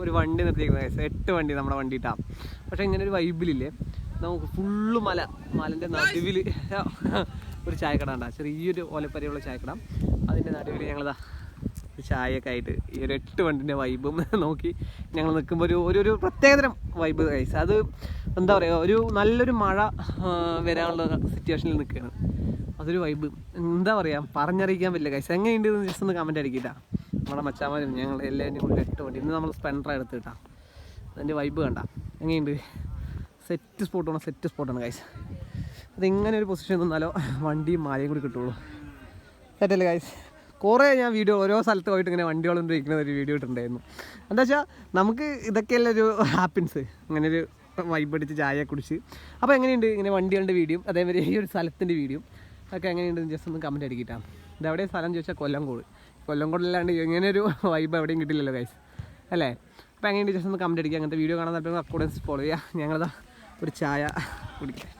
ഒരു വണ്ടി നിർത്തിയിരിക്കുന്നത് ഗൈസ്. 8 വണ്ടി നമ്മുടെ വണ്ടി ഇട്ടാ. പക്ഷേ ഇങ്ങനെ ഒരു വൈബിലില്ലേ നമുക്ക് ഫുള്ള് മലൻ്റെ നടുവിൽ ഒരു ചായക്കട ഉണ്ടാ, ചെറിയൊരു ഓലപ്പരയുള്ള ചായക്കട. അതിൻ്റെ നടുവിൽ ഞങ്ങളിതാ ഒരു ചായയൊക്കെ ആയിട്ട് ഈ ഒരു 8 വണ്ടിൻ്റെ വൈബും നോക്കി ഞങ്ങൾ നിൽക്കുമ്പോൾ ഒരു പ്രത്യേകതരം വൈബ് ഗൈസ്. അത് എന്താ പറയുക, ഒരു നല്ലൊരു മഴ വരാനുള്ള സിറ്റുവേഷനിൽ നിൽക്കുകയാണ്. അതൊരു വൈബ് എന്താ പറയുക, പറഞ്ഞറിയിക്കാൻ പറ്റില്ല ഗൈസ്. എങ്ങനെയുണ്ട് ജസ്റ്റ് ഒന്ന് കമൻറ്റ് അടിക്കിട്ടാ. നമ്മുടെ മച്ചാമാരും ഞങ്ങൾ എല്ലാവരും കൂടി 8 വണ്ടി. ഇന്ന് നമ്മൾ സ്പെൻഡർ എടുത്ത് കിട്ടാം. അതിൻ്റെ വൈബ് കണ്ട എങ്ങനെയുണ്ട്. സെറ്റ് സ്പോട്ടാണ് ഗൈസ്. അതിങ്ങനെ ഒരു പൊസിഷൻ നിന്നാലോ വണ്ടിയും മാലയും കൂടി കിട്ടുള്ളൂ. സെറ്റല്ലേ ഗൈസ്. കുറേ ഞാൻ വീഡിയോ ഓരോ സ്ഥലത്ത് പോയിട്ട് ഇങ്ങനെ വണ്ടികളൊന്നും ഇരിക്കുന്ന ഒരു വീഡിയോ ഇട്ടിട്ടുണ്ടായിരുന്നു. എന്താ വെച്ചാൽ നമുക്ക് ഇതൊക്കെയല്ല ഒരു ഹാപ്പിനെസ്, അങ്ങനെ ഒരു വൈബ് അടിച്ച് ചായ കുടിച്ച്. അപ്പോൾ എങ്ങനെയുണ്ട് ഇങ്ങനെ വണ്ടികളുടെ വീഡിയോ, അതേമാതിരി ഈ ഒരു സ്ഥലത്തിൻ്റെ വീഡിയോ ഒക്കെ എങ്ങനെയുണ്ട് ജസ്റ്റ് ഒന്ന് കമൻറ്റ് അടിക്കിട്ടാണ്. ഇതെവിടെയും സ്ഥലം ചോദിച്ചാൽ കൊല്ലംകോടില്ലാണ്ട് ഇങ്ങനെ ഒരു വൈബ് എവിടെയും കിട്ടില്ലല്ലോ ഗൈസ് അല്ലേ. അപ്പോൾ എങ്ങനെയുണ്ട് ജസ്റ്റ് ഒന്ന് കമൻറ്റ് അടിക്കുക. അങ്ങനത്തെ വീഡിയോ കാണാൻ താല്പര്യം അക്കൗണ്ട്സ് ഫോളോ ചെയ്യുക. ഞങ്ങളിതാ ഒരു ചായ കുടിക്കാം.